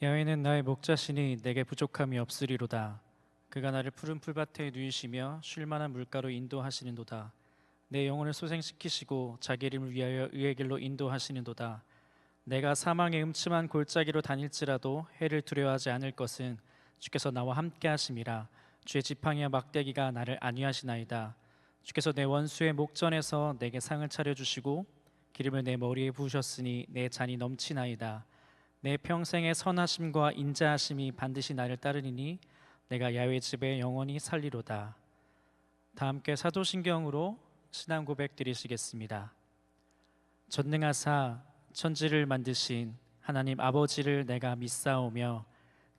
야훼는 나의 목자시니 내게 부족함이 없으리로다. 그가 나를 푸른 풀밭에 누이시며 쉴 만한 물가로 인도하시는도다. 내 영혼을 소생시키시고 자기 이름을 위하여 의의 길로 인도하시는도다. 내가 사망의 음침한 골짜기로 다닐지라도 해를 두려워하지 않을 것은 주께서 나와 함께 하심이라. 주의 지팡이와 막대기가 나를 안위하시나이다. 주께서 내 원수의 목전에서 내게 상을 차려주시고 기름을 내 머리에 부으셨으니 내 잔이 넘치나이다. 내 평생의 선하심과 인자하심이 반드시 나를 따르니니 내가 야훼 집에 영원히 살리로다. 다 함께 사도신경으로 신앙 고백 드리시겠습니다. 전능하사 천지를 만드신 하나님 아버지를 내가 믿사오며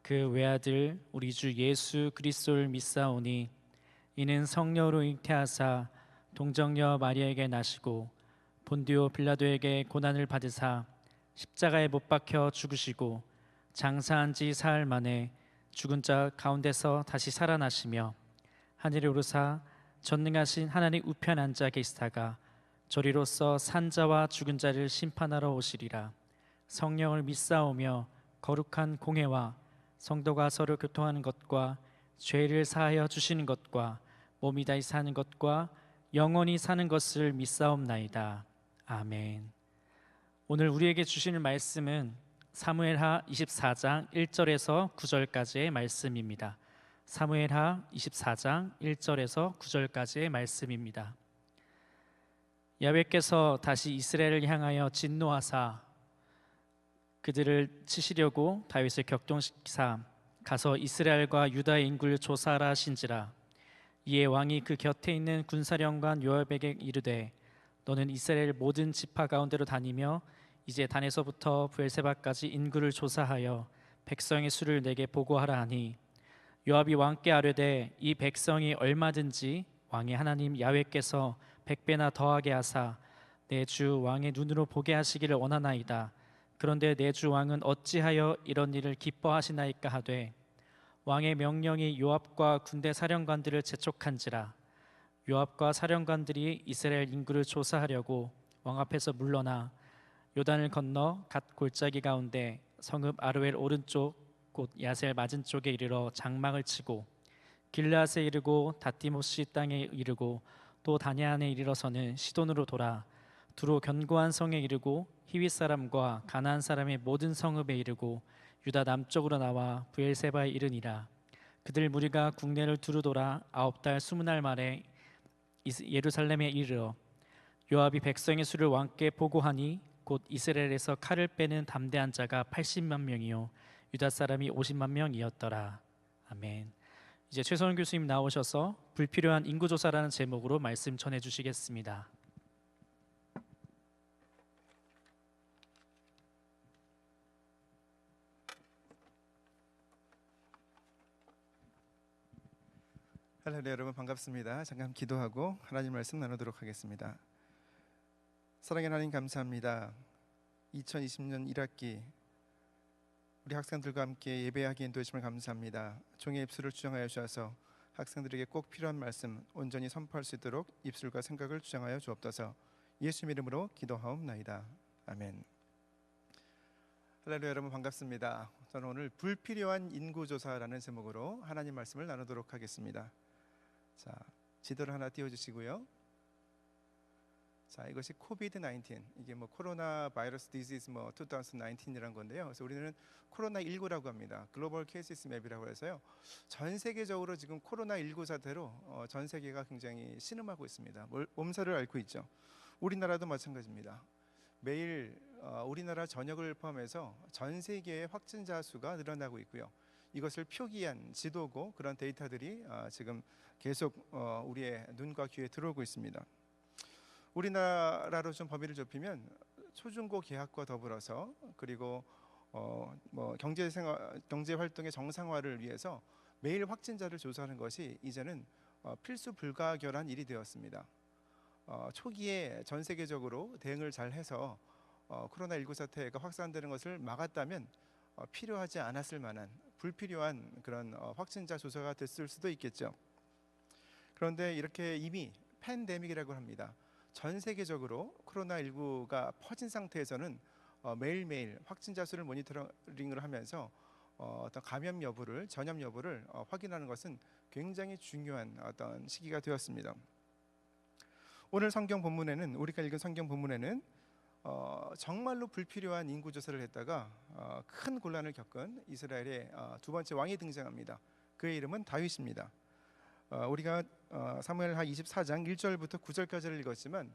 그 외아들 우리 주 예수 그리스도를 믿사오니 이는 성령으로 잉태하사 동정녀 마리아에게 나시고 본디오 빌라도에게 고난을 받으사 십자가에 못 박혀 죽으시고 장사한 지 사흘 만에 죽은 자 가운데서 다시 살아나시며 하늘에 오르사 전능하신 하나님 우편 앉아 계시다가 저리로서 산자와 죽은 자를 심판하러 오시리라. 성령을 믿사오며 거룩한 공회와 성도가 서로 교통하는 것과 죄를 사하여 주시는 것과 몸이 다시 사는 것과 영원히 사는 것을 믿사옵나이다. 아멘. 오늘 우리에게 주시는 말씀은 사무엘하 24장 1절에서 9절까지의 말씀입니다. 사무엘하 24장 1절에서 9절까지의 말씀입니다. 야훼께서 다시 이스라엘을 향하여 진노하사 그들을 치시려고 다윗을 격동시키사 가서 이스라엘과 유다의 인구를 조사하라 하신지라. 이에 왕이 그 곁에 있는 군사령관 요압에게 이르되 너는 이스라엘 모든 지파 가운데로 다니며 이제 단에서부터 브엘세바까지 인구를 조사하여 백성의 수를 내게 보고하라 하니 요압이 왕께 아뢰되 이 백성이 얼마든지 왕의 하나님 야훼께서 100배나 더하게 하사 내 주 왕의 눈으로 보게 하시기를 원하나이다. 그런데 내 주 왕은 어찌하여 이런 일을 기뻐하시나이까 하되 왕의 명령이 요압과 군대 사령관들을 재촉한지라. 요압과 사령관들이 이스라엘 인구를 조사하려고 왕 앞에서 물러나 요단을 건너 갓 골짜기 가운데 성읍 아르웰 오른쪽 곧 야셀 맞은 쪽에 이르러 장막을 치고 길르앗에 이르고 다티모시 땅에 이르고 또 다냐안에 이르러서는 시돈으로 돌아 두로 견고한 성에 이르고 히윗 사람과 가나안 사람의 모든 성읍에 이르고 유다 남쪽으로 나와 브엘세바에 이르니라. 그들 무리가 국내를 두루 돌아 9달 20날 만에 예루살렘에 이르러 요압이 백성의 수를 왕께 보고하니 곧 이스라엘에서 칼을 빼는 담대한 자가 80만 명이요 유다 사람이 50만 명이었더라. 아멘. 이제 최선원 교수님 나오셔서 불필요한 인구조사라는 제목으로 말씀 전해 주시겠습니다. 할렐루야, 여러분 반갑습니다. 잠깐 기도하고 하나님 말씀 나누도록 하겠습니다. 사랑의 하나님 감사합니다. 2020년 1학기 우리 학생들과 함께 예배하기 인도해주심을 감사합니다. 종의 입술을 주장하여 주셔서 학생들에게 꼭 필요한 말씀 온전히 선포할 수 있도록 입술과 생각을 주장하여 주옵소서. 예수 이름으로 기도하옵나이다. 아멘. 할렐루야, 여러분 반갑습니다. 저는 오늘 불필요한 인구조사라는 제목으로 하나님 말씀을 나누도록 하겠습니다. 자, 지도를 하나 띄워주시고요. 자, 이것이 코비드-19, 이게 코로나 바이러스 디지즈 2019이라는 건데요. 그래서 우리는 코로나19라고 합니다. 글로벌 케이시스 맵이라고 해서요. 전 세계적으로 지금 코로나19 사태로 전 세계가 굉장히 신음하고 있습니다. 몸살을 앓고 있죠. 우리나라도 마찬가지입니다. 매일 우리나라 전역을 포함해서 전 세계의 확진자 수가 늘어나고 있고요. 이것을 표기한 지도고 그런 데이터들이 지금 계속 우리의 눈과 귀에 들어오고 있습니다. 우리나라로 좀 범위를 좁히면 초중고 개학과 더불어서 그리고 경제 활동의 정상화를 위해서 매일 확진자를 조사하는 것이 이제는 필수 불가결한 일이 되었습니다. 초기에 전 세계적으로 대응을 잘 해서 코로나19 사태가 확산되는 것을 막았다면 필요하지 않았을 만한 불필요한 그런 확진자 조사가 됐을 수도 있겠죠. 그런데 이렇게 이미 팬데믹이라고 합니다. 전 세계적으로 코로나19가 퍼진 상태에서는 매일매일 확진자 수를 모니터링을 하면서 어떤 감염 여부를 전염 여부를 확인하는 것은 굉장히 중요한 어떤 시기가 되었습니다. 오늘 성경 본문에는 우리가 읽은 성경 본문에는 정말로 불필요한 인구 조사를 했다가 큰 곤란을 겪은 이스라엘의 두 번째 왕이 등장합니다. 그의 이름은 다윗입니다. 우리가 사무엘하 24장 1절부터 9절까지를 읽었지만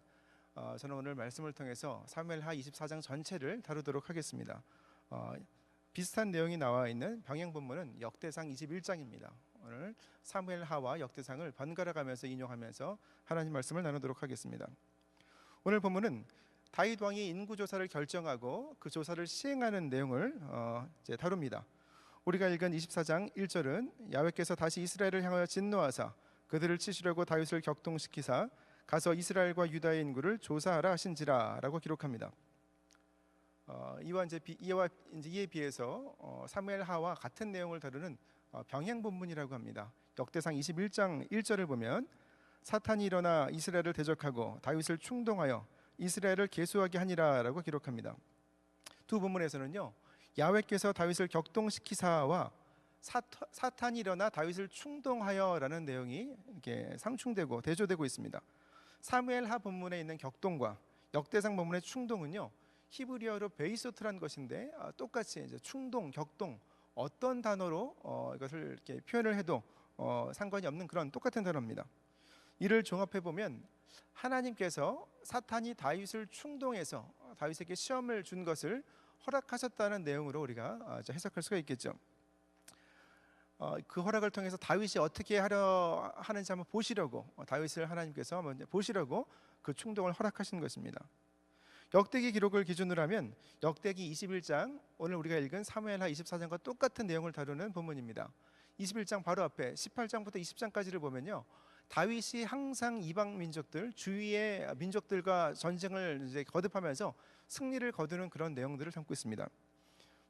저는 오늘 말씀을 통해서 사무엘하 24장 전체를 다루도록 하겠습니다. 비슷한 내용이 나와 있는 병행 본문은 역대상 21장입니다. 오늘 사무엘하와 역대상을 번갈아 가면서 인용하면서 하나님 말씀을 나누도록 하겠습니다. 오늘 본문은 다윗 왕이 인구 조사를 결정하고 그 조사를 시행하는 내용을 이제 다룹니다. 우리가 읽은 24장 1절은 야훼께서 다시 이스라엘을 향하여 진노하사 그들을 치시려고 다윗을 격동시키사 가서 이스라엘과 유다의 인구를 조사하라 하신지라라고 기록합니다. 이에 비해서 사무엘하와 같은 내용을 다루는 병행 본문이라고 합니다. 역대상 21장 1절을 보면 사탄이 일어나 이스라엘을 대적하고 다윗을 충동하여 이스라엘을 계수하게 하니라라고 기록합니다. 두 본문에서는요, 야훼께서 다윗을 격동시키사와 사탄이 일어나 다윗을 충동하여라는 내용이 이렇게 상충되고 대조되고 있습니다. 사무엘하 본문에 있는 격동과 역대상 본문의 충동은요, 히브리어로 베이소트라는 것인데 똑같이 이제 충동, 격동 어떤 단어로 이것을 이렇게 표현을 해도 상관이 없는 그런 똑같은 단어입니다. 이를 종합해 보면 하나님께서 사탄이 다윗을 충동해서 다윗에게 시험을 준 것을 허락하셨다는 내용으로 우리가 해석할 수가 있겠죠. 그 허락을 통해서 다윗이 어떻게 하려 하는지 한번 보시려고 다윗을 하나님께서 먼저 보시려고 그 충동을 허락하신 것입니다. 역대기 기록을 기준으로 하면 역대기 21장 오늘 우리가 읽은 사무엘하 24장과 똑같은 내용을 다루는 본문입니다. 21장 바로 앞에 18장부터 20장까지를 보면요, 다윗이 항상 이방 민족들 주위의 민족들과 전쟁을 이제 거듭하면서 승리를 거두는 그런 내용들을 담고 있습니다.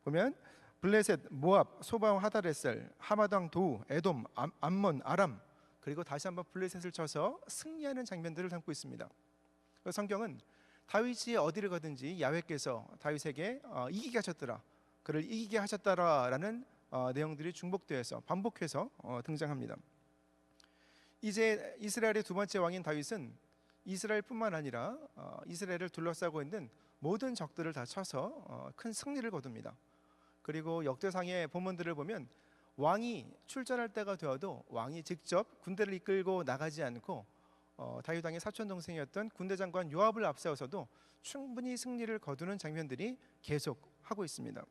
보면 블레셋, 모압, 소바와 하다레셀, 하마당, 도우, 에돔, 암몬, 아람, 그리고 다시 한번 블레셋을 쳐서 승리하는 장면들을 담고 있습니다. 성경은 다윗이 어디를 가든지 야훼께서 다윗에게 이기게 하셨더라, 그를 이기게 하셨더라라는 내용들이 중복되어서 반복해서 등장합니다. 이제 이스라엘의 두 번째 왕인 다윗은 이스라엘뿐만 아니라 이스라엘을 둘러싸고 있는 모든 적들을 다 쳐서 큰 승리를 거둡니다. 그리고 역대상의 본문들을 보면 왕이 출전할 때가 되어도 왕이 직접 군대를 이끌고 나가지 않고 다윗 왕의 사촌 동생이었던 군대 장관 요압을 앞세워서도 충분히 승리를 거두는 장면들이 계속하고 있습니다.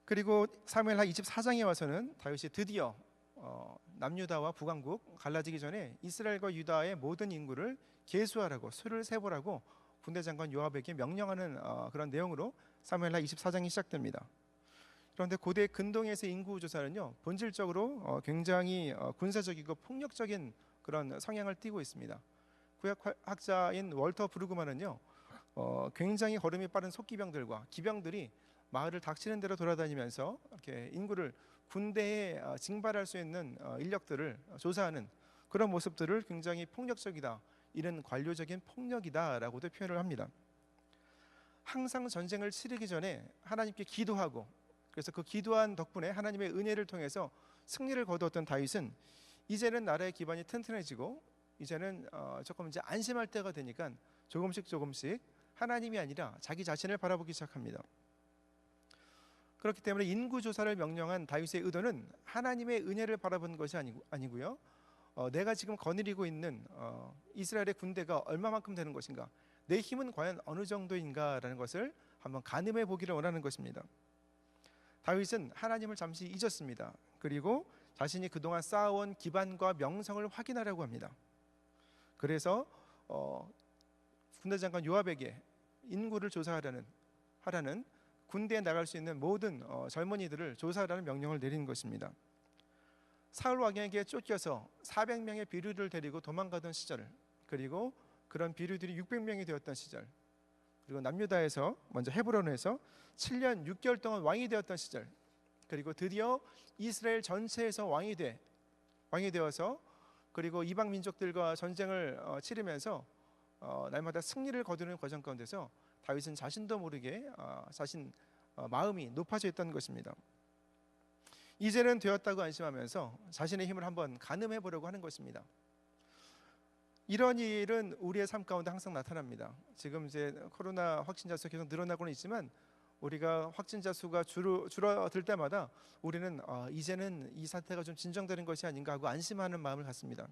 그리고 사무엘하 24장에 와서는 다윗이 드디어 남유다와 북왕국 갈라지기 전에 이스라엘과 유다의 모든 인구를 계수하라고, 수를 세보라고 군대 장관 요압에게 명령하는 그런 내용으로 사무엘하 24장이 시작됩니다. 그런데 고대 근동에서 인구 조사는요, 본질적으로 굉장히 군사적이고 폭력적인 그런 성향을 띠고 있습니다. 구약학자인 월터 브루그만은요, 굉장히 걸음이 빠른 속기병들과 기병들이 마을을 닥치는 대로 돌아다니면서 이렇게 인구를 군대에 징발할 수 있는 인력들을 조사하는 그런 모습들을 굉장히 폭력적이다, 이런 관료적인 폭력이다라고도 표현을 합니다. 항상 전쟁을 치르기 전에 하나님께 기도하고, 그래서 그 기도한 덕분에 하나님의 은혜를 통해서 승리를 거두었던 다윗은 이제는 나라의 기반이 튼튼해지고 이제는 조금 이제 안심할 때가 되니까 조금씩 하나님이 아니라 자기 자신을 바라보기 시작합니다. 그렇기 때문에 인구 조사를 명령한 다윗의 의도는 하나님의 은혜를 바라본 것이 아니고요, 내가 지금 거느리고 있는 이스라엘의 군대가 얼마만큼 되는 것인가, 내 힘은 과연 어느 정도인가라는 것을 한번 가늠해 보기를 원하는 것입니다. 다윗은 하나님을 잠시 잊었습니다. 그리고 자신이 그동안 쌓아온 기반과 명성을 확인하려고 합니다. 그래서 군대 장관 요압에게 인구를 조사하라는 군대에 나갈 수 있는 모든 젊은이들을 조사하라는 명령을 내린 것입니다. 사울 왕에게 쫓겨서 400명의 비류를 데리고 도망가던 시절, 그리고 그런 비류들이 600명이 되었던 시절, 그리고 남유다에서 먼저 헤브론에서 7년 6개월 동안 왕이 되었던 시절, 그리고 드디어 이스라엘 전체에서 왕이 되어서 그리고 이방 민족들과 전쟁을 치르면서 날마다 승리를 거두는 과정 가운데서 다윗은 자신도 모르게 자신 마음이 높아져 있다는 것입니다. 이제는 되었다고 안심하면서 자신의 힘을 한번 가늠해 보려고 하는 것입니다. 이런 일은 우리의 삶 가운데 항상 나타납니다. 지금 이제 코로나 확진자 수 계속 늘어나고는 있지만 우리가 확진자 수가 줄어들 때마다 우리는 이제는 이 사태가 좀 진정되는 것이 아닌가 하고 안심하는 마음을 갖습니다.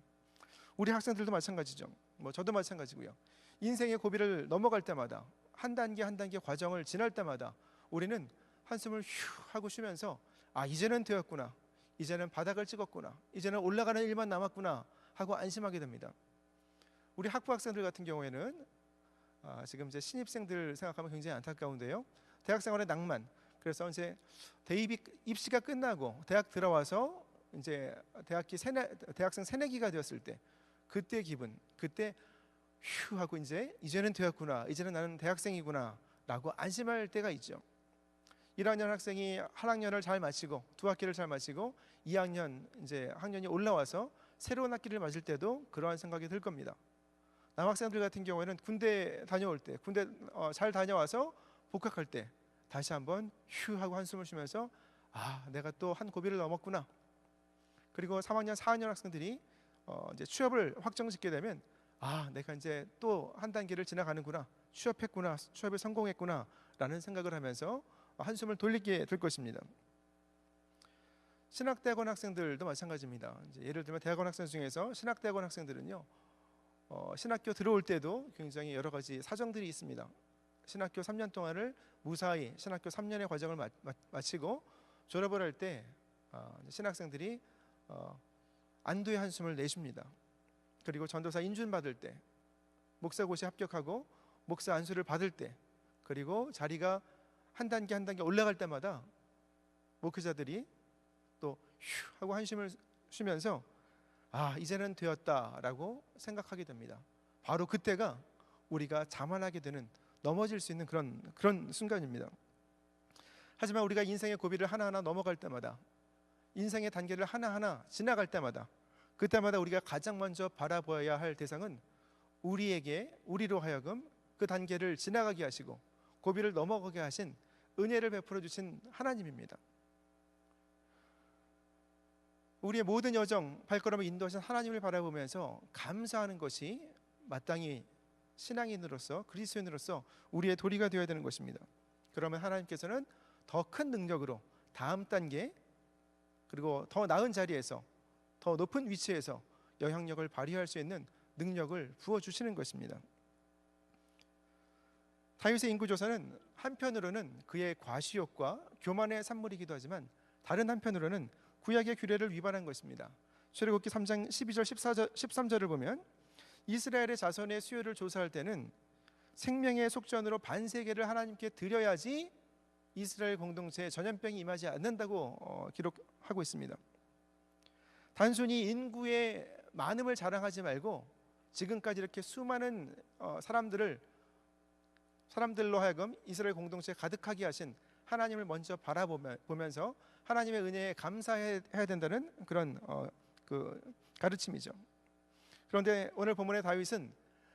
우리 학생들도 마찬가지죠. 저도 마찬가지고요. 인생의 고비를 넘어갈 때마다 한 단계 한 단계 과정을 지날 때마다 우리는 한숨을 휴 하고 쉬면서 이제는 되었구나, 이제는 바닥을 찍었구나, 이제는 올라가는 일만 남았구나 하고 안심하게 됩니다. 우리 학부 학생들 같은 경우에는 지금 이제 신입생들 생각하면 굉장히 안타까운데요. 대학 생활의 낭만. 그래서 이제 입시가 끝나고 대학 들어와서 이제 대학생 새내기가 되었을 때 그때 기분, 그때 휴 하고 이제는 되었구나, 이제는 나는 대학생이구나라고 안심할 때가 있죠. 1학년 학생이 한 학년을 잘 마치고 두 학기를 잘 마치고 2학년 이제 학년이 올라와서 새로운 학기를 맞을 때도 그러한 생각이 들 겁니다. 남학생들 같은 경우에는 군대 다녀올 때, 군대 잘 다녀와서 복학할 때 다시 한번 휴 하고 한숨을 쉬면서 내가 또 한 고비를 넘었구나. 그리고 3학년, 4학년 학생들이 이제 취업을 확정짓게 되면 내가 이제 또 한 단계를 지나가는구나, 취업했구나, 취업에 성공했구나라는 생각을 하면서 한숨을 돌리게 될 것입니다. 신학대학원 학생들도 마찬가지입니다. 이제 예를 들면 대학원 학생 중에서 신학대학원 학생들은요, 신학교 들어올 때도 굉장히 여러 가지 사정들이 있습니다. 신학교 3년 동안을 무사히 신학교 3년의 과정을 마치고 졸업을 할 때 신학생들이 안도의 한숨을 내쉽니다. 그리고 전도사 인준 받을 때, 목사고시 합격하고 목사 안수를 받을 때, 그리고 자리가 한 단계 한 단계 올라갈 때마다 목회자들이 또 휴 하고 한숨을 쉬면서 이제는 되었다라고 생각하게 됩니다. 바로 그때가 우리가 자만하게 되는, 넘어질 수 있는 그런 순간입니다. 하지만 우리가 인생의 고비를 하나하나 넘어갈 때마다, 인생의 단계를 하나하나 지나갈 때마다, 그때마다 우리가 가장 먼저 바라보아야 할 대상은 우리로 하여금 그 단계를 지나가게 하시고 고비를 넘어가게 하신 은혜를 베풀어 주신 하나님입니다. 우리의 모든 여정, 발걸음을 인도하신 하나님을 바라보면서 감사하는 것이 마땅히 신앙인으로서, 그리스도인으로서 우리의 도리가 되어야 되는 것입니다. 그러면 하나님께서는 더 큰 능력으로 다음 단계, 그리고 더 나은 자리에서, 더 높은 위치에서 영향력을 발휘할 수 있는 능력을 부어주시는 것입니다. 다윗의 인구조사는 한편으로는 그의 과시욕과 교만의 산물이기도 하지만 다른 한편으로는 구약의 규례를 위반한 것입니다. 출애굽기 3장 12절 13절을 보면 이스라엘의 자손의 수요를 조사할 때는 생명의 속전으로 반세계를 하나님께 드려야지 이스라엘 공동체에 전염병이 임하지 않는다고 기록하고 있습니다. 단순히 인구의 많음을 자랑하지 말고 지금까지 이렇게 수많은 사람들로 하여금 이스라엘 공동체에 가득하게 하신 하나님을 먼저 바라보면서 하나님의 은혜에 감사해야 된다는 그런 가르침이죠. 그런데 오늘 본문의 다윗은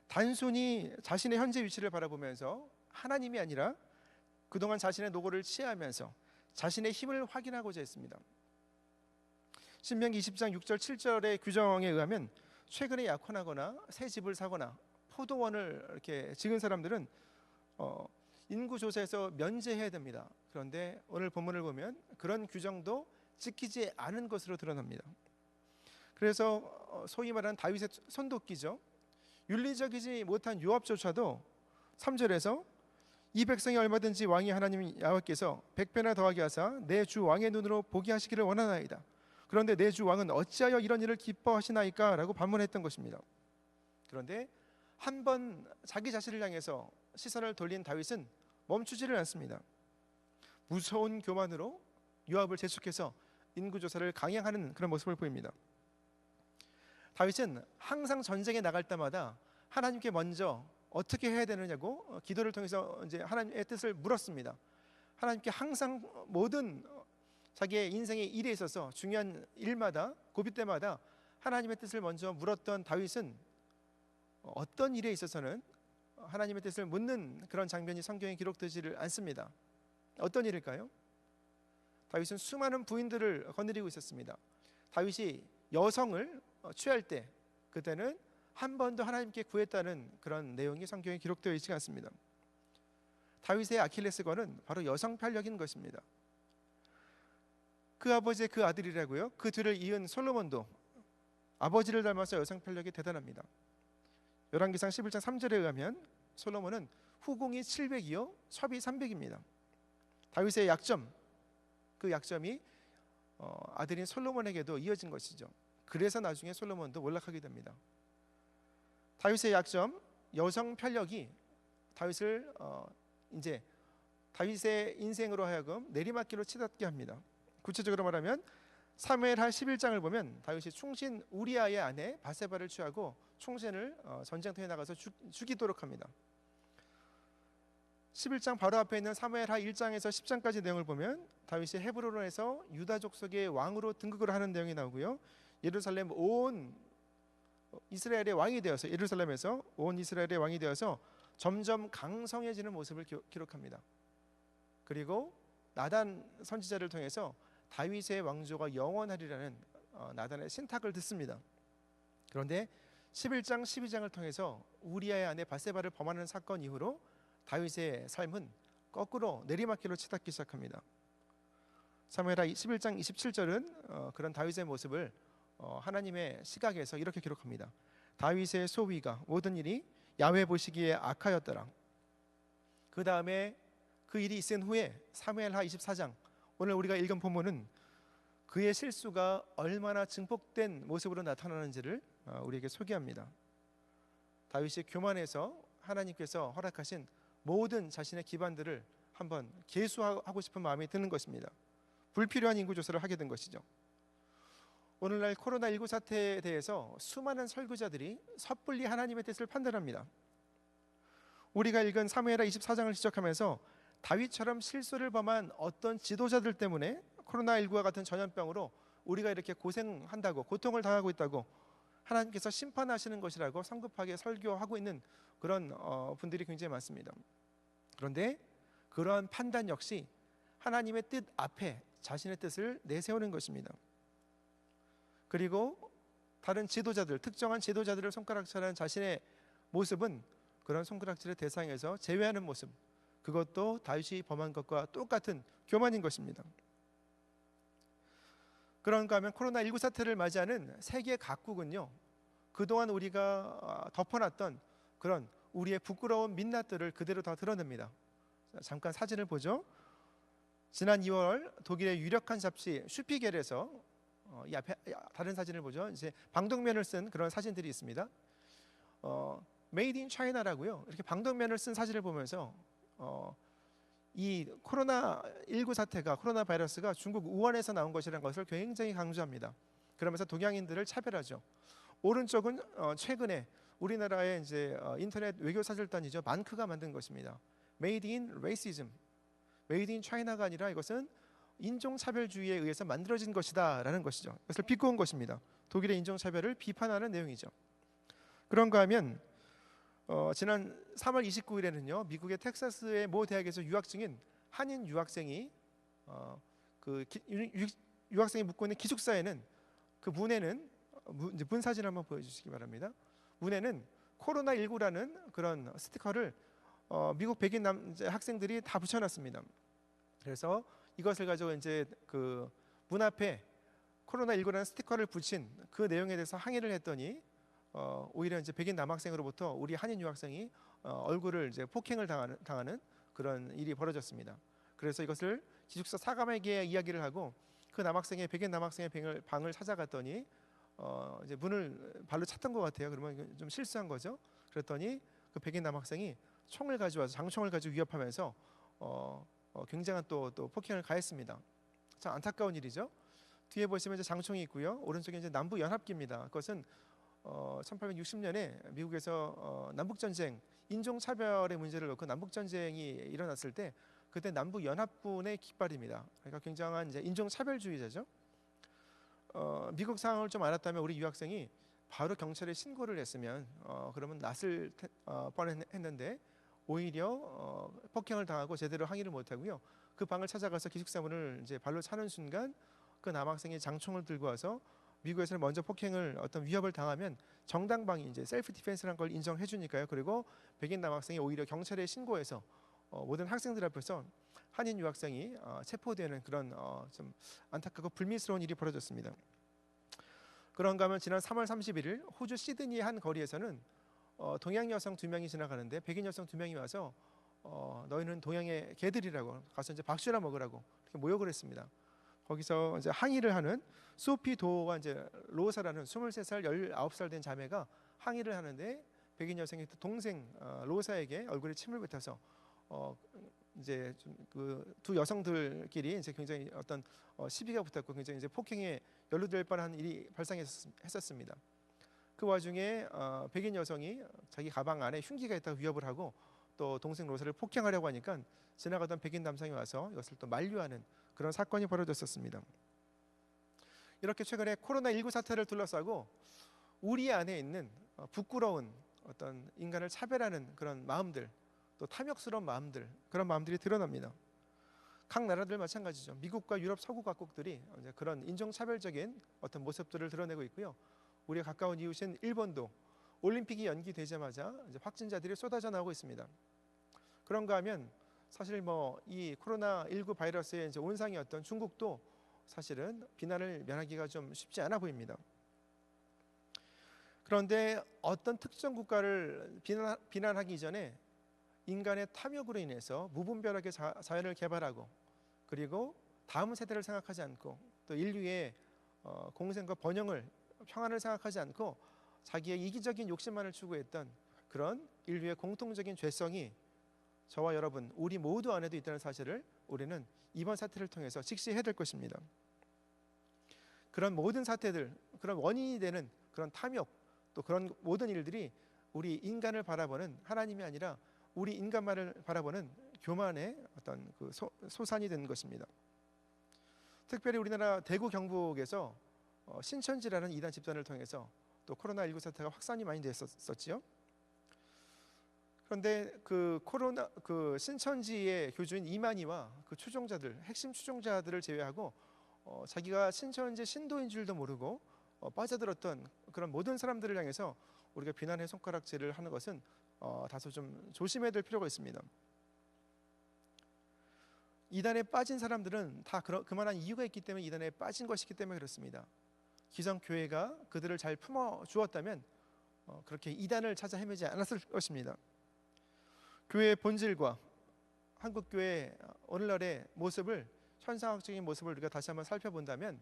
단순히 자신의 현재 위치를 바라보면서 하나님이 아니라 그동안 자신의 노고를 치하면서 자신의 힘을 확인하고자 했습니다. 신명기 20장 6절 7절의 규정에 의하면 최근에 약혼하거나 새 집을 사거나 포도원을 이렇게 지은 사람들은 인구조사에서 면제해야 됩니다. 그런데 오늘 본문을 보면 그런 규정도 지키지 않은 것으로 드러납니다. 그래서 소위 말하는 다윗의 손도끼죠. 윤리적이지 못한 요압조차도 3절에서 이 백성이 얼마든지 왕이 하나님 야훼께서 100배나 더하게 하사 내 주 왕의 눈으로 보게 하시기를 원하나이다. 그런데 내 주 왕은 어찌하여 이런 일을 기뻐하시나이까? 라고 반문했던 것입니다. 그런데 한 번 자기 자신을 향해서 시선을 돌린 다윗은 멈추지를 않습니다. 무서운 교만으로 요압을 재촉해서 인구조사를 강행하는 그런 모습을 보입니다. 다윗은 항상 전쟁에 나갈 때마다 하나님께 먼저 어떻게 해야 되느냐고 기도를 통해서 이제 하나님의 뜻을 물었습니다. 하나님께 항상 모든 자기의 인생의 일에 있어서 중요한 일마다, 고비 때마다 하나님의 뜻을 먼저 물었던 다윗은 어떤 일에 있어서는 하나님의 뜻을 묻는 그런 장면이 성경에 기록되지를 않습니다. 어떤 일일까요? 다윗은 수많은 부인들을 거느리고 있었습니다. 다윗이 여성을 취할 때 그때는 한 번도 하나님께 구했다는 그런 내용이 성경에 기록되어 있지 않습니다. 다윗의 아킬레스건은 바로 여성 편력인 것입니다. 그 아버지의 그 아들이라고요. 그 뒤를 이은 솔로몬도 아버지를 닮아서 여성 편력이 대단합니다. 열왕기상 11장 3절에 의하면 솔로몬은 후궁이 700이요 첩이 300입니다. 다윗의 약점, 그 약점이 아들인 솔로몬에게도 이어진 것이죠. 그래서 나중에 솔로몬도 몰락하게 됩니다. 다윗의 약점, 여성 편력이 다윗을 이제 다윗의 인생으로 하여금 내리막길로 치닫게 합니다. 구체적으로 말하면 사무엘하 11장을 보면 다윗이 충신 우리아의 아내 바세바를 취하고 충신을 전쟁터에 나가서 죽이도록 합니다. 11장 바로 앞에 있는 사무엘하 1장에서 10장까지 내용을 보면 다윗이 헤브론에서 유다 족속의 왕으로 등극을 하는 내용이 나오고요. 예루살렘 온 이스라엘의 왕이 되어서 예루살렘에서 온 이스라엘의 왕이 되어서 점점 강성해지는 모습을 기록합니다. 그리고 나단 선지자를 통해서 다윗의 왕조가 영원하리라는 나단의 신탁을 듣습니다. 그런데 11장 12장을 통해서 우리아의 아내 바세바를 범하는 사건 이후로 다윗의 삶은 거꾸로 내리막길로 치닫기 시작합니다. 사무엘하 11장 27절은 그런 다윗의 모습을 하나님의 시각에서 이렇게 기록합니다. 다윗의 소위가 모든 일이 야훼 보시기에 악하였더라. 그 다음에 그 일이 있은 후에 사무엘하 24장, 오늘 우리가 읽은 본문은 그의 실수가 얼마나 증폭된 모습으로 나타나는지를 우리에게 소개합니다. 다윗이 교만해서 하나님께서 허락하신 모든 자신의 기반들을 한번 계수하고 싶은 마음이 드는 것입니다. 불필요한 인구조사를 하게 된 것이죠. 오늘날 코로나19 사태에 대해서 수많은 설교자들이 섣불리 하나님의 뜻을 판단합니다. 우리가 읽은 사무엘하 24장을 지적하면서 다윗처럼 실수를 범한 어떤 지도자들 때문에 코로나19와 같은 전염병으로 우리가 이렇게 고생한다고, 고통을 당하고 있다고 하나님께서 심판하시는 것이라고 성급하게 설교하고 있는 그런 분들이 굉장히 많습니다. 그런데 그러한 판단 역시 하나님의 뜻 앞에 자신의 뜻을 내세우는 것입니다. 그리고 다른 지도자들, 특정한 지도자들을 손가락질하는 자신의 모습은 그런 손가락질의 대상에서 제외하는 모습, 그것도 다윗이 범한 것과 똑같은 교만인 것입니다. 그런가 하면 코로나19 사태를 맞이하는 세계 각국은요, 그동안 우리가 덮어놨던 그런 우리의 부끄러운 민낯들을 그대로 다 드러냅니다. 잠깐 사진을 보죠. 지난 2월 독일의 유력한 잡지 슈피겔에서 이 앞에 다른 사진을 보죠. 이제 방독면을 쓴 그런 사진들이 있습니다. 메이드 인 차이나라고요. 이렇게 방독면을 쓴 사진을 보면서 이 코로나19 사태가, 코로나 바이러스가 중국 우한에서 나온 것이라는 것을 굉장히 강조합니다. 그러면서 동양인들을 차별하죠. 오른쪽은 최근에 우리나라의 이제 인터넷 외교 사절단이죠. 만크가 만든 것입니다. Made in Racism, Made in China가 아니라 이것은 인종차별주의에 의해서 만들어진 것이다라는 것이죠. 그것을 비꼬은 것입니다. 독일의 인종차별을 비판하는 내용이죠. 그런가 하면 지난 3월 29일에는요, 미국의 텍사스의 모 대학에서 유학 중인 한인 유학생이 유학생이 묻고 있는 기숙사에는, 그 문에는 문 사진 한번 보여주시기 바랍니다. 문에는 코로나19라는 그런 스티커를 미국 백인 남자 학생들이 다 붙여놨습니다. 그래서 이것을 가지고 이제 그 문 앞에 코로나19라는 스티커를 붙인 그 내용에 대해서 항의를 했더니 오히려 이제 백인 남학생으로부터 우리 한인 유학생이 얼굴을 이제 폭행을 당하는 그런 일이 벌어졌습니다. 그래서 이것을 기숙사 사감에게 이야기를 하고 그 백인 남학생의 방을 찾아갔더니 이제 문을 발로 찼던 것 같아요. 그러면 좀 실수한 거죠. 그랬더니 그 백인 남학생이 총을 가져와서 장총을 가지고 위협하면서 굉장한 또 폭행을 가했습니다. 참 안타까운 일이죠. 뒤에 보시면 이제 장총이 있고요. 오른쪽에 이제 남부 연합기입니다. 그것은 1860년에 미국에서 남북 전쟁, 인종 차별의 문제를 놓고 남북 전쟁이 일어났을 때 그때 남부 연합군의 깃발입니다. 그러니까 굉장한 이제 인종 차별주의자죠. 미국 상황을 좀 알았다면 우리 유학생이 바로 경찰에 신고를 했으면 그러면 낯을 뻔했는데 오히려 폭행을 당하고 제대로 항의를 못하고요. 그 방을 찾아가서 기숙사문을 이제 발로 차는 순간 그 남학생이 장총을 들고 와서 미국에서는 먼저 폭행을 어떤 위협을 당하면 정당방위 이제 셀프 디펜스라는 걸 인정해 주니까요. 그리고 백인 남학생이 오히려 경찰에 신고해서 모든 학생들 앞에서 한인 유학생이 체포되는 그런 좀 안타깝고 불미스러운 일이 벌어졌습니다. 그런가 하면 지난 3월 31일 호주 시드니의 한 거리에서는 동양 여성 2명이 지나가는데 백인 여성 2명이 와서 너희는 동양의 개들이라고 가서 이제 박수나 먹으라고 이렇게 모욕을 했습니다. 거기서 이제 항의를 하는 소피 도와 이제 로사라는 23살, 19살 된 자매가 항의를 하는데 백인 여성의 동생 로사에게 얼굴에 침을 뱉어서 이제 좀 그 두 여성들끼리 이제 굉장히 어떤 시비가 붙었고 굉장히 이제 폭행에 연루될 뻔한 일이 발생했었습니다. 그 와중에 백인 여성이 자기 가방 안에 흉기가 있다고 위협을 하고 또 동생 로사를 폭행하려고 하니까 지나가던 백인 남성이 와서 이것을 또 만류하는 그런 사건이 벌어졌었습니다. 이렇게 최근에 코로나19 사태를 둘러싸고 우리 안에 있는 부끄러운 어떤 인간을 차별하는 그런 마음들, 또 탐욕스러운 마음들, 그런 마음들이 드러납니다. 각 나라들 마찬가지죠. 미국과 유럽 서구 각국들이 이제 그런 인종차별적인 어떤 모습들을 드러내고 있고요. 우리가 가까운 이웃인 일본도 올림픽이 연기되자마자 이제 확진자들이 쏟아져 나오고 있습니다. 그런가 하면 사실 뭐 이 코로나19 바이러스의 이제 온상이었던 중국도 사실은 비난을 면하기가 좀 쉽지 않아 보입니다. 그런데 어떤 특정 국가를 비난하기 전에 인간의 탐욕으로 인해서 무분별하게 자연을 개발하고 그리고 다음 세대를 생각하지 않고 또 인류의 공생과 번영을 평안을 생각하지 않고 자기의 이기적인 욕심만을 추구했던 그런 인류의 공통적인 죄성이 저와 여러분 우리 모두 안에도 있다는 사실을 우리는 이번 사태를 통해서 직시해야 될 것입니다. 그런 모든 사태들, 그런 원인이 되는 그런 탐욕 또 그런 모든 일들이 우리 인간을 바라보는 하나님이 아니라 우리 인간만을 바라보는 교만의 어떤 그 소산이 된 것입니다. 특별히 우리나라 대구 경북에서 신천지라는 이단 집단을 통해서 또 코로나19 사태가 확산이 많이 됐었지요. 그런데 그 신천지의 교주인 이만희와 그 추종자들, 핵심 추종자들을 제외하고 자기가 신천지 신도인 줄도 모르고 빠져들었던 그런 모든 사람들을 향해서 우리가 비난의 손가락질을 하는 것은 다소 좀 조심해야 될 필요가 있습니다. 이단에 빠진 사람들은 다 그만한 이유가 있기 때문에 이단에 빠진 것이기 때문에 그렇습니다. 기성 교회가 그들을 잘 품어 주었다면 그렇게 이단을 찾아 헤매지 않았을 것입니다. 교회의 본질과 한국 교회의 오늘날의 모습을 현상학적인 모습을 우리가 다시 한번 살펴본다면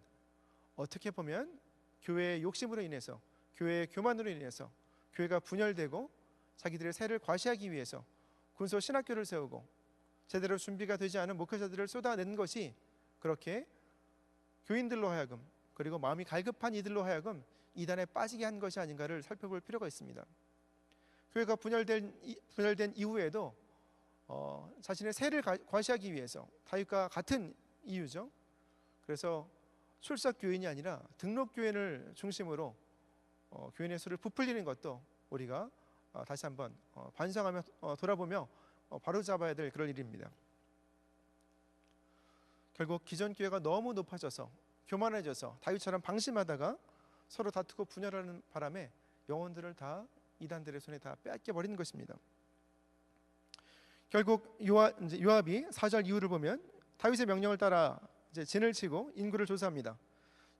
어떻게 보면 교회의 욕심으로 인해서 교회의 교만으로 인해서 교회가 분열되고 자기들의 세를 과시하기 위해서 군소 신학교를 세우고 제대로 준비가 되지 않은 목회자들을 쏟아내는 것이 그렇게 교인들로 하여금 그리고 마음이 갈급한 이들로 하여금 이단에 빠지게 한 것이 아닌가를 살펴볼 필요가 있습니다. 교회가 분열된 이후에도 자신의 세를 과시하기 위해서 다윗과 같은 이유죠. 그래서 출석 교인이 아니라 등록 교인을 중심으로 교인의 수를 부풀리는 것도 우리가 다시 한번 반성하며 돌아보며 바로잡아야 될 그런 일입니다. 결국 기존 교회가 너무 높아져서 교만해져서 다윗처럼 방심하다가 서로 다투고 분열하는 바람에 영혼들을 다 이단들의 손에 다 빼앗겨 버리는 것입니다. 결국 요압이 4절 이후를 보면 다윗의 명령을 따라 이제 진을 치고 인구를 조사합니다.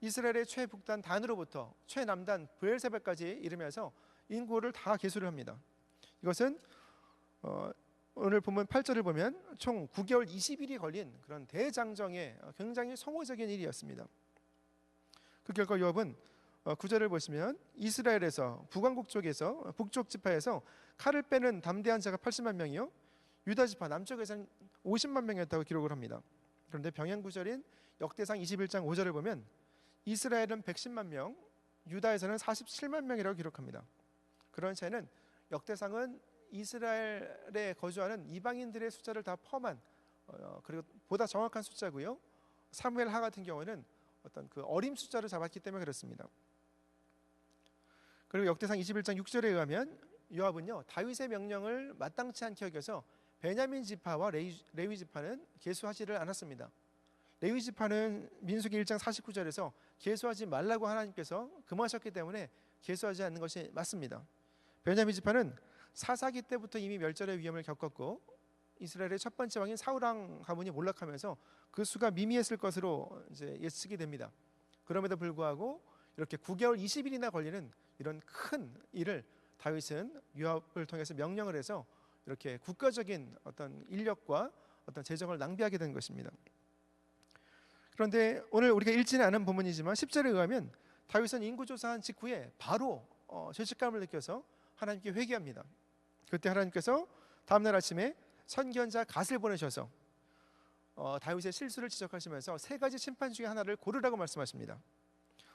이스라엘의 최북단 단으로부터 최남단 브엘세바까지 이르면서 인구를 다 계수를 합니다. 이것은 오늘 본문 8절을 보면 총 9개월 20일이 걸린 그런 대장정의 굉장히 성호적인 일이었습니다. 그 결과 요압은 9절을 보시면 이스라엘에서 북왕국 쪽에서 북쪽 지파에서 칼을 빼는 담대한 자가 80만 명이요 유다 지파 남쪽에서는 50만 명이었다고 기록을 합니다. 그런데 병행 구절인 역대상 21장 5절을 보면 이스라엘은 110만 명, 유다에서는 47만 명이라고 기록합니다. 그런 차이는 역대상은 이스라엘에 거주하는 이방인들의 숫자를 다 포함한 그리고 보다 정확한 숫자고요. 사무엘하 같은 경우는 어떤 그 어림 숫자를 잡았기 때문에 그렇습니다. 그리고 역대상 21장 6절에 의하면 요압은요 다윗의 명령을 마땅치 않게 여겨서 베냐민 지파와 레위 지파는 계수하지를 않았습니다. 레위 지파는 민수기 1장 49절에서 계수하지 말라고 하나님께서 금하셨기 때문에 계수하지 않는 것이 맞습니다. 베냐민 지파는 사사기 때부터 이미 멸절의 위험을 겪었고 이스라엘의 첫 번째 왕인 사울 왕 가문이 몰락하면서 그 수가 미미했을 것으로 이제 예측이 됩니다. 그럼에도 불구하고 이렇게 9개월 20일이나 걸리는 이런 큰 일을 다윗은 요압을 통해서 명령을 해서 이렇게 국가적인 어떤 인력과 어떤 재정을 낭비하게 된 것입니다. 그런데 오늘 우리가 읽지는 않은 본문이지만 10절에 의하면 다윗은 인구조사한 직후에 바로 죄책감을 느껴서 하나님께 회개합니다. 그때 하나님께서 다음날 아침에 선견자 갓을 보내셔서 다윗의 실수를 지적하시면서 세 가지 심판 중에 하나를 고르라고 말씀하십니다.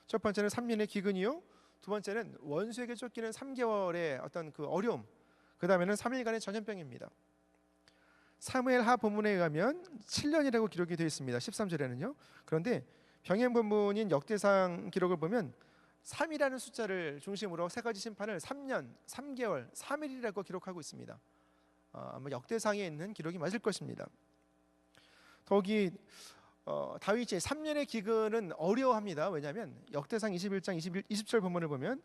첫 번째는 3년의 기근이요, 두 번째는 원수에게 쫓기는 3개월의 어떤 그 어려움, 그 다음에는 3일간의 전염병입니다. 사무엘하 본문에 의하면 7년이라고 기록이 되어 있습니다. 13절에는요. 그런데 병행 본문인 역대상 기록을 보면 3이라는 숫자를 중심으로 세 가지 심판을 3년, 3개월, 3일이라고 기록하고 있습니다. 아마 역대상에 있는 기록이 맞을 것입니다. 더욱이 다윗이 3년의 기근은 어려워합니다. 왜냐하면 역대상 21장 20절 본문을 보면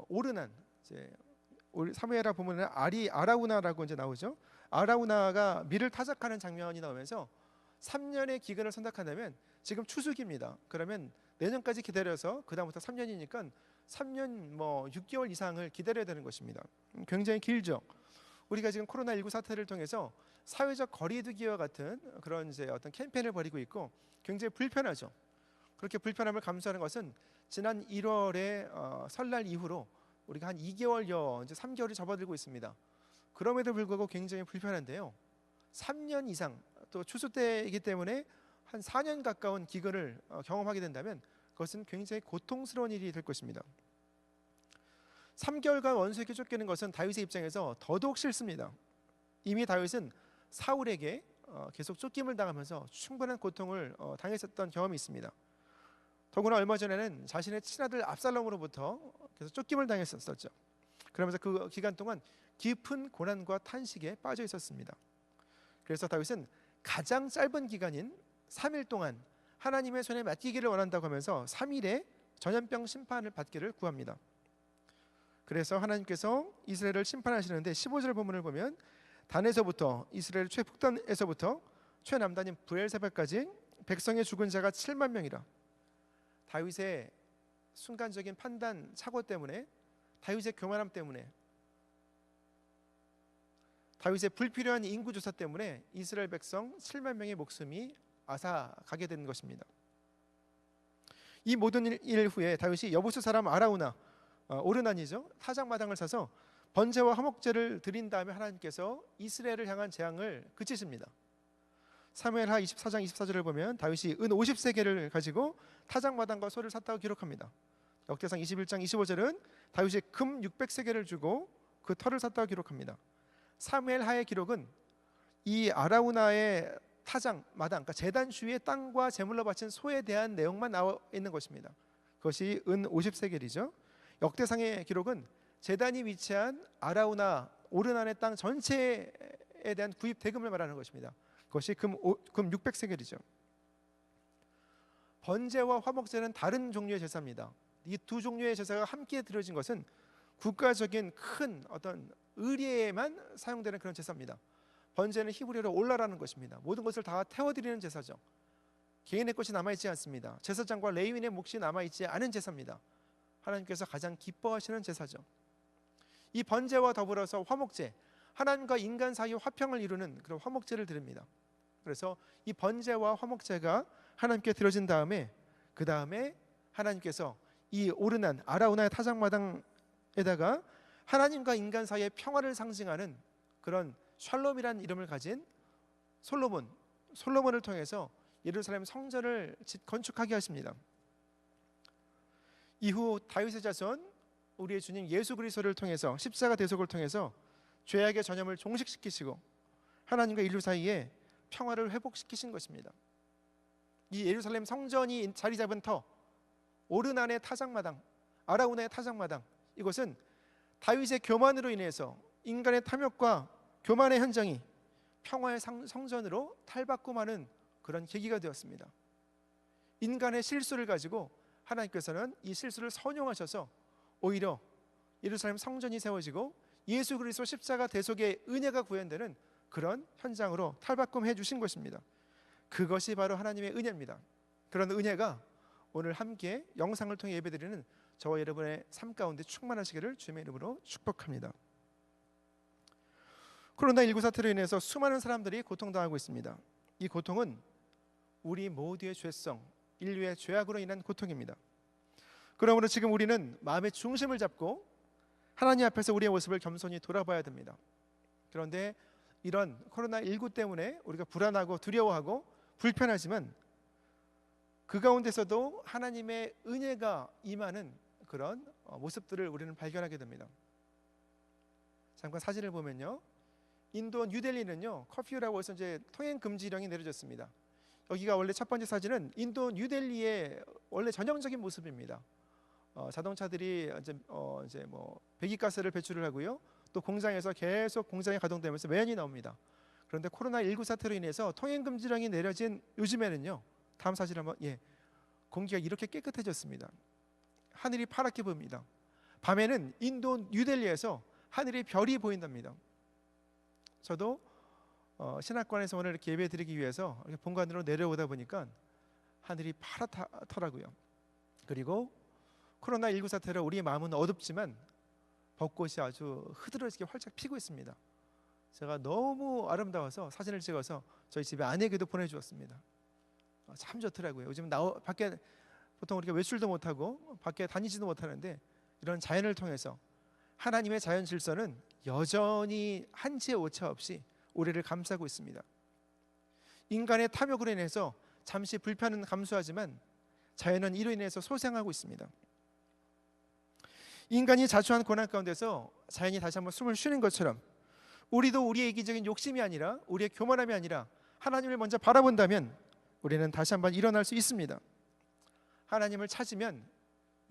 오르난, 이제 사무엘하 본문에 아라우나라고 이제 나오죠. 아라우나가 밀을 타작하는 장면이 나오면서 3년의 기근을 선택한다면 지금 추수기입니다. 그러면 내년까지 기다려서 그 다음부터 3년이니까 3년 6개월 이상을 기다려야 되는 것입니다. 굉장히 길죠. 우리가 지금 코로나19 사태를 통해서 사회적 거리두기와 같은 그런 이제 어떤 캠페인을 벌이고 있고 굉장히 불편하죠. 그렇게 불편함을 감수하는 것은 지난 1월에 설날 이후로 우리가 한 2개월여 이제 3개월이 접어들고 있습니다. 그럼에도 불구하고 굉장히 불편한데요. 3년 이상 또 추수 때이기 때문에 한 4년 가까운 기근을 경험하게 된다면 그것은 굉장히 고통스러운 일이 될 것입니다. 3개월간 원수에게 쫓기는 것은 다윗의 입장에서 더더욱 싫습니다. 이미 다윗은 사울에게 계속 쫓김을 당하면서 충분한 고통을 당했었던 경험이 있습니다. 더구나 얼마 전에는 자신의 친아들 압살롬으로부터 계속 쫓김을 당했었죠. 그러면서 그 기간 동안 깊은 고난과 탄식에 빠져 있었습니다. 그래서 다윗은 가장 짧은 기간인 3일 동안 하나님의 손에 맡기기를 원한다고 하면서 3일에 전염병 심판을 받기를 구합니다. 그래서 하나님께서 이스라엘을 심판하시는데 15절 본문을 보면 단에서부터 이스라엘 최북단에서부터 최남단인 브엘세바까지 백성의 죽은 자가 7만 명이라. 다윗의 순간적인 판단 착오 때문에, 다윗의 교만함 때문에, 다윗의 불필요한 인구조사 때문에 이스라엘 백성 7만 명의 목숨이 앗아가게 된 것입니다. 이 모든 일 후에 다윗이 여부스 사람 아라우나, 오르난이죠, 타작마당을 사서 번제와 화목제를 드린 다음에 하나님께서 이스라엘을 향한 재앙을 그치십니다. 사무엘하 24장 24절을 보면 다윗이 은 50세겔을 가지고 타작마당과 소를 샀다고 기록합니다. 역대상 21장 25절은 다윗이 금 600세겔을 주고 그 터를 샀다고 기록합니다. 사무엘하의 기록은 이 아라우나의 타작 마당, 그러니까 제단 주위의 땅과 제물로 바친 소에 대한 내용만 나와 있는 것입니다. 그것이 은 50세겔이죠. 역대상의 기록은 제단이 위치한 아라우나 오르난의 땅 전체에 대한 구입 대금을 말하는 것입니다. 그것이 금 600세겔이죠. 번제와 화목제는 다른 종류의 제사입니다. 이 두 종류의 제사가 함께 드려진 것은 국가적인 큰 어떤 의례에만 사용되는 그런 제사입니다. 번제는 히브리어로 올라라는 것입니다. 모든 것을 다 태워드리는 제사죠. 개인의 것이 남아있지 않습니다. 제사장과 레위인의 몫이 남아있지 않은 제사입니다. 하나님께서 가장 기뻐하시는 제사죠. 이 번제와 더불어서 화목제, 하나님과 인간 사이의 화평을 이루는 그런 화목제를 드립니다. 그래서 이 번제와 화목제가 하나님께 드려진 다음에 그 다음에 하나님께서 이 오르난 아라우나의 타작마당에다가 하나님과 인간 사이의 평화를 상징하는 그런 샬롬이라는 이름을 가진 솔로몬을 통해서 예루살렘 성전을 건축하게 하십니다. 이후 다윗의 자손 우리의 주님 예수 그리스도를 통해서 십자가 대속을 통해서 죄악의 전염을 종식시키시고 하나님과 인류 사이에 평화를 회복시키신 것입니다. 이 예루살렘 성전이 자리 잡은 터, 오르난의 타작마당, 아라우나의 타작마당, 이것은 다윗의 교만으로 인해서 인간의 탐욕과 교만의 현장이 평화의 성전으로 탈바꿈 하는 그런 계기가 되었습니다. 인간의 실수를 가지고 하나님께서는 이 실수를 선용하셔서 오히려 예루살렘 성전이 세워지고 예수 그리스도 십자가 대속의 은혜가 구현되는 그런 현장으로 탈바꿈해 주신 것입니다. 그것이 바로 하나님의 은혜입니다. 그런 은혜가 오늘 함께 영상을 통해 예배드리는 저와 여러분의 삶 가운데 충만하시기를 주님의 이름으로 축복합니다. 코로나19 사태로 인해서 수많은 사람들이 고통당하고 있습니다. 이 고통은 우리 모두의 죄성, 인류의 죄악으로 인한 고통입니다. 그러므로 지금 우리는 마음의 중심을 잡고 하나님 앞에서 우리의 모습을 겸손히 돌아봐야 됩니다. 그런데 이런 코로나19 때문에 우리가 불안하고 두려워하고 불편하지만 그 가운데서도 하나님의 은혜가 임하는 그런 모습들을 우리는 발견하게 됩니다. 잠깐 사진을 보면요, 인도 뉴델리는요 커퓨라고 해서 이제 통행 금지령이 내려졌습니다. 여기가 원래 첫 번째 사진은 인도 뉴델리의 원래 전형적인 모습입니다. 자동차들이 이제 뭐 배기가스를 배출을 하고요, 또 공장에서 계속 공장이 가동되면서 매연이 나옵니다. 그런데 코로나19 사태로 인해서 통행 금지령이 내려진 요즘에는요, 다음 사진 한번, 공기가 이렇게 깨끗해졌습니다. 하늘이 파랗게 보입니다. 밤에는 인도 뉴델리에서 하늘의 별이 보인답니다. 저도 신학관에서 오늘 이렇게 예배 드리기 위해서 이렇게 본관으로 내려오다 보니까 하늘이 파랗더라고요. 그리고 코로나19 사태로 우리의 마음은 어둡지만 벚꽃이 아주 흐드러지게 활짝 피고 있습니다. 제가 너무 아름다워서 사진을 찍어서 저희 집에 아내에게도 보내주었습니다. 참 좋더라고요. 요즘 밖에 보통 우리가 외출도 못하고 밖에 다니지도 못하는데 이런 자연을 통해서 하나님의 자연 질서는 여전히 한치의 오차 없이 우리를 감싸고 있습니다. 인간의 탐욕으로 인해서 잠시 불편은 감수하지만 자연은 이로 인해서 소생하고 있습니다. 인간이 자초한 고난 가운데서 자연이 다시 한번 숨을 쉬는 것처럼 우리도 우리의 이기적인 욕심이 아니라, 우리의 교만함이 아니라 하나님을 먼저 바라본다면 우리는 다시 한번 일어날 수 있습니다. 하나님을 찾으면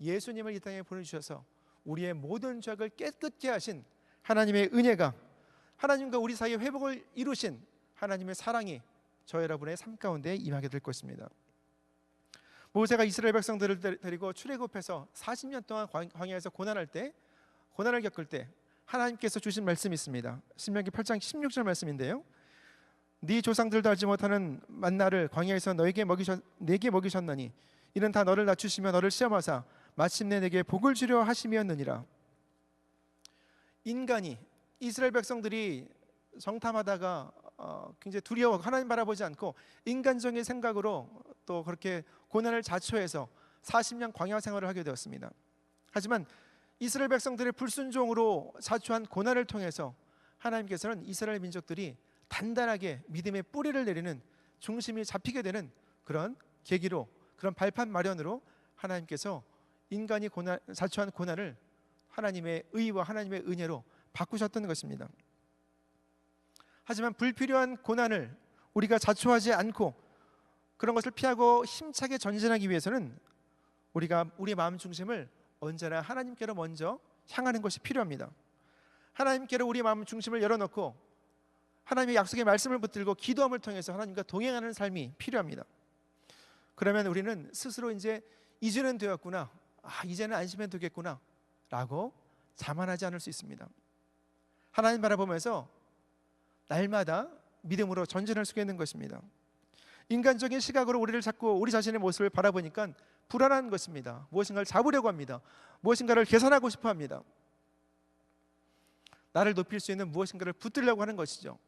예수님을 이 땅에 보내주셔서 우리의 모든 죄악을 깨끗게 하신 하나님의 은혜가, 하나님과 우리 사이의 회복을 이루신 하나님의 사랑이 저 여러분의 삶 가운데 임하게 될 것입니다. 모세가 이스라엘 백성들을 데리고 출애굽해서 40년 동안 광야에서 고난을 겪을 때 하나님께서 주신 말씀이 있습니다. 신명기 8장 16절 말씀인데요, 네 조상들도 알지 못하는 만나를 광야에서 내게 먹이셨나니 이는 다 너를 낮추시며 너를 시험하사 마침내 내게 복을 주려 하심이었느니라. 인간이, 이스라엘 백성들이 정탐하다가 굉장히 두려워하고 하나님 바라보지 않고 인간적인 생각으로 또 그렇게 고난을 자초해서 40년 광야 생활을 하게 되었습니다. 하지만 이스라엘 백성들의 불순종으로 자초한 고난을 통해서 하나님께서는 이스라엘 민족들이 단단하게 믿음의 뿌리를 내리는, 중심이 잡히게 되는 그런 계기로, 그런 발판 마련으로 하나님께서 인간이 자초한 고난을 하나님의 의와 하나님의 은혜로 바꾸셨던 것입니다. 하지만 불필요한 고난을 우리가 자초하지 않고 그런 것을 피하고 힘차게 전진하기 위해서는 우리가 우리의 마음 중심을 언제나 하나님께로 먼저 향하는 것이 필요합니다. 하나님께로 우리의 마음 중심을 열어놓고 하나님의 약속의 말씀을 붙들고 기도함을 통해서 하나님과 동행하는 삶이 필요합니다. 그러면 우리는 스스로 이제는 되었구나, 이제는 안심해도 되겠구나 라고 자만하지 않을 수 있습니다. 하나님 바라보면서 날마다 믿음으로 전진할 수 있는 것입니다. 인간적인 시각으로 우리를 자꾸 우리 자신의 모습을 바라보니까 불안한 것입니다. 무엇인가를 잡으려고 합니다. 무엇인가를 계산하고 싶어 합니다. 나를 높일 수 있는 무엇인가를 붙들려고 하는 것이죠.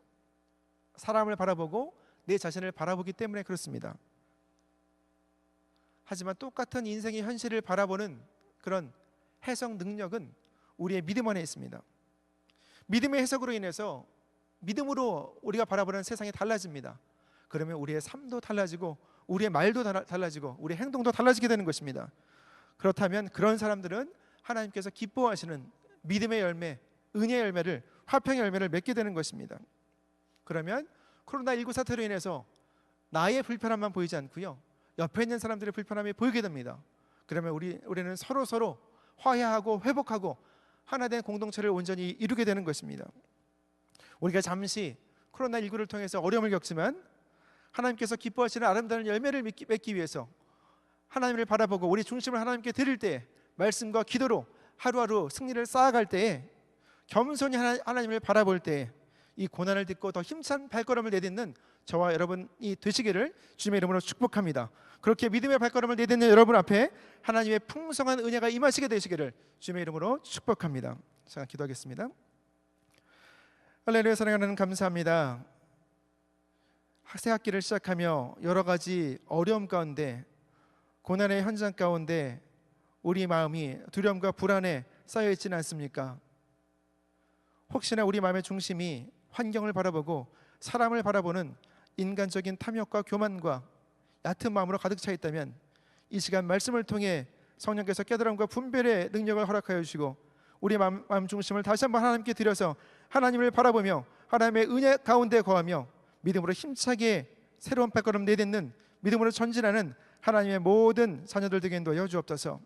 사람을 바라보고 내 자신을 바라보기 때문에 그렇습니다. 하지만 똑같은 인생의 현실을 바라보는 그런 해석 능력은 우리의 믿음 안에 있습니다. 믿음의 해석으로 인해서 믿음으로 우리가 바라보는 세상이 달라집니다. 그러면 우리의 삶도 달라지고 우리의 말도 달라지고 우리의 행동도 달라지게 되는 것입니다. 그렇다면 그런 사람들은 하나님께서 기뻐하시는 믿음의 열매, 은혜의 열매를, 화평의 열매를 맺게 되는 것입니다. 그러면 코로나19 사태로 인해서 나의 불편함만 보이지 않고요, 옆에 있는 사람들의 불편함이 보이게 됩니다. 그러면 우리는 서로 화해하고 회복하고 하나된 공동체를 온전히 이루게 되는 것입니다. 우리가 잠시 코로나19를 통해서 어려움을 겪지만 하나님께서 기뻐하시는 아름다운 열매를 맺기 위해서 하나님을 바라보고 우리 중심을 하나님께 드릴 때, 말씀과 기도로 하루하루 승리를 쌓아갈 때에, 겸손히 하나님을 바라볼 때에 이 고난을 딛고 더 힘찬 발걸음을 내딛는 저와 여러분이 되시기를 주님의 이름으로 축복합니다. 그렇게 믿음의 발걸음을 내딛는 여러분 앞에 하나님의 풍성한 은혜가 임하시게 되시기를 주님의 이름으로 축복합니다. 자, 기도하겠습니다. 할렐루야. 사랑하는 하나님, 감사합니다. 새 학기를 시작하며 여러 가지 어려움 가운데, 고난의 현장 가운데 우리 마음이 두려움과 불안에 쌓여 있지는 않습니까? 혹시나 우리 마음의 중심이 환경을 바라보고 사람을 바라보는 인간적인 탐욕과 교만과 얕은 마음으로 가득 차 있다면 이 시간 말씀을 통해 성령께서 깨달음과 분별의 능력을 허락하여 주시고 우리 마음 중심을 다시 한번 하나님께 드려서 하나님을 바라보며 하나님의 은혜 가운데 거하며 믿음으로 힘차게 새로운 발걸음 내딛는, 믿음으로 전진하는 하나님의 모든 자녀들 되게 인도하여 주옵소서.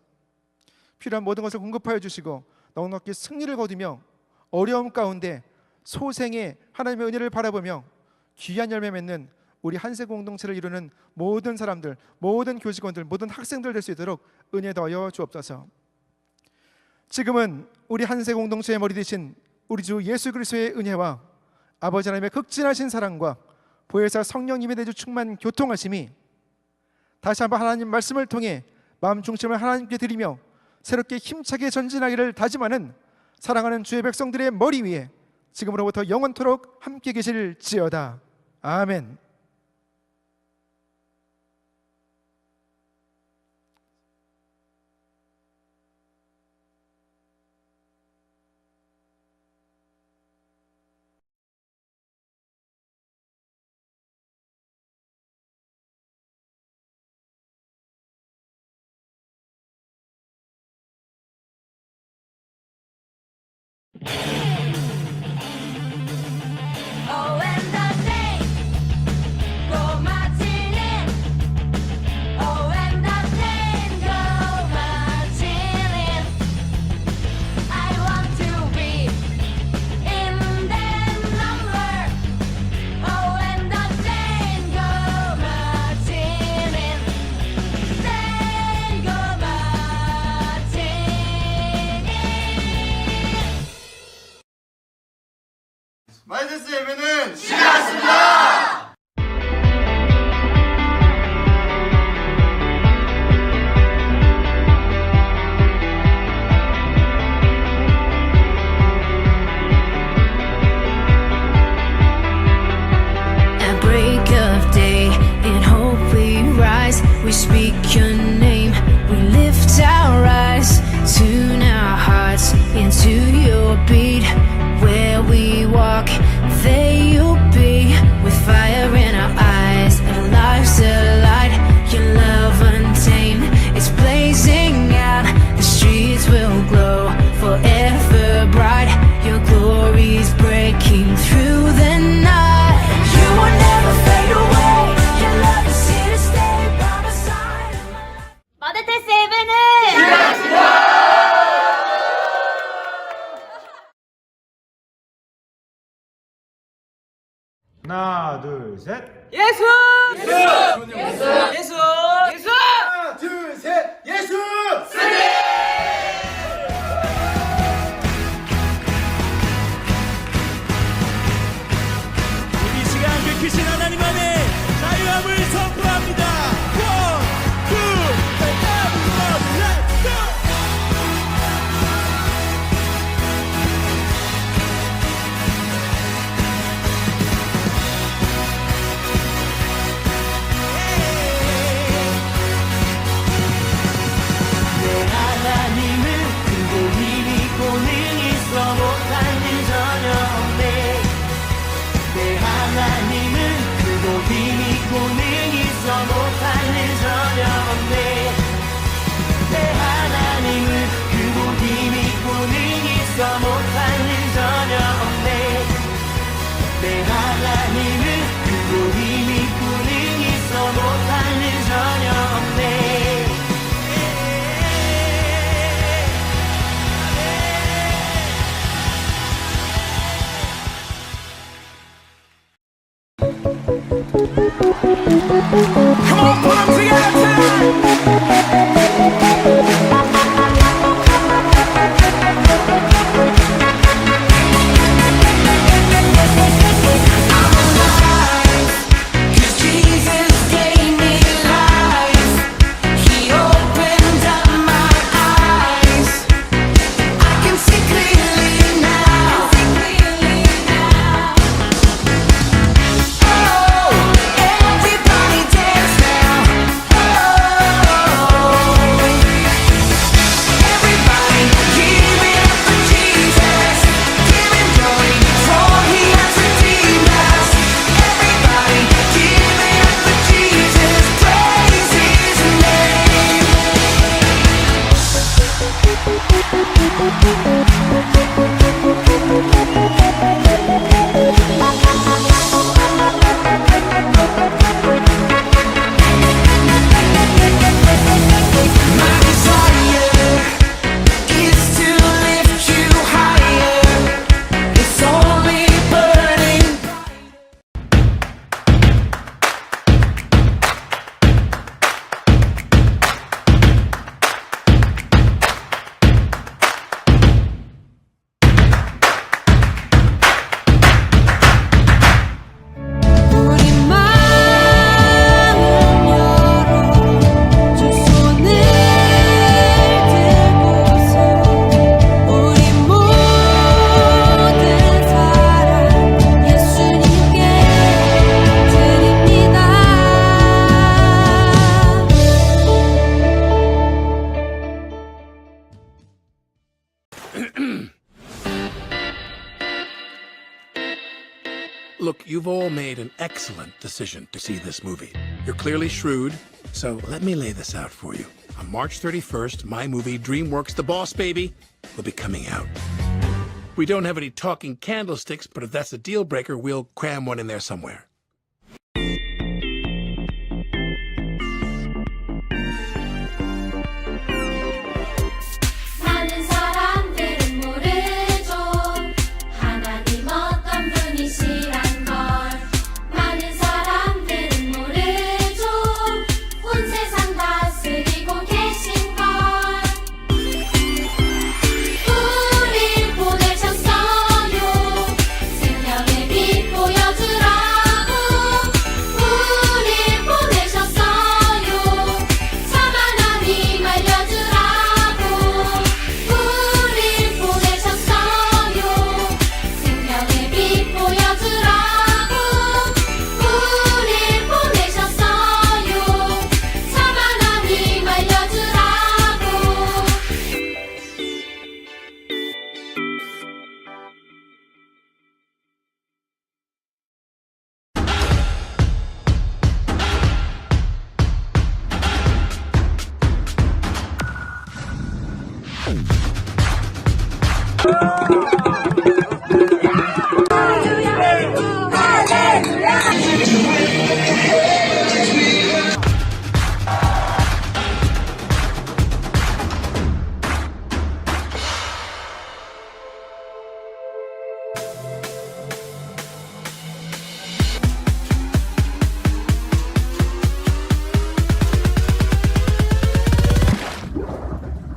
필요한 모든 것을 공급하여 주시고 넉넉히 승리를 거두며 어려움 가운데 소생의 하나님의 은혜를 바라보며 귀한 열매 맺는 우리 한세 공동체를 이루는 모든 사람들, 모든 교직원들, 모든 학생들 될 수 있도록 은혜 더하여 주옵소서. 지금은 우리 한세 공동체의 머리 되신 우리 주 예수 그리스도의 은혜와 아버지 하나님의 극진하신 사랑과 보혜사 성령님의 내주 충만 교통하심이 다시 한번 하나님 말씀을 통해 마음 중심을 하나님께 드리며 새롭게 힘차게 전진하기를 다짐하는 사랑하는 주의 백성들의 머리 위에 지금으로부터 영원토록 함께 계실지어다. 아멘. Oh, and the days go marching in. Oh, and the days go marching in. I want to be in their number. Oh, and the days go marching in. Days go marching in. 마이데스 예배는 시작했습니다. At break of day, in hope we rise. We speak your name, we lift our eyes. Tune our hearts into your beat. Where we walk, there you'll be. With fire in our eyes, our lives alight. Your love untamed, it's blazing out. The streets will glow forever bright. Your glory's breaking through the night. You will never fade away. Your love is here to stay by my side. 마데테스 예배는 하나, 둘, 셋. 예수! 예수! 예수! 하나, 둘, 셋. 예수! 이 시간 그 크신 하나님 안에 자유함을 선포합니다. One, two, everybody, let's go! 내 하나님은 크고 힘이 고능이 있어 못한 일 전혀 없네. 내 하나님은 크고 힘이 고능이 있어 못한 Come on, put 'em together tonight. Jesus gave me life. He opened up my eyes. I can see clearly now. Oh, everybody dance now. Oh, everybody give it up for Jesus. Give him glory for he has redeemed us. Everybody give it up for Jesus. Praise his name. My desire is to lift you higher. It's only burning. 우리 마음 열어 두 손을 들고서 우리 모든 사랑 예수님께 드립니다. Look, you've all made an excellent decision to see this movie. You're clearly shrewd, so let me lay this out for you. On March 31st, my movie DreamWorks The Boss Baby will be coming out. We don't have any talking candlesticks, but if that's a deal breaker, we'll cram one in there somewhere.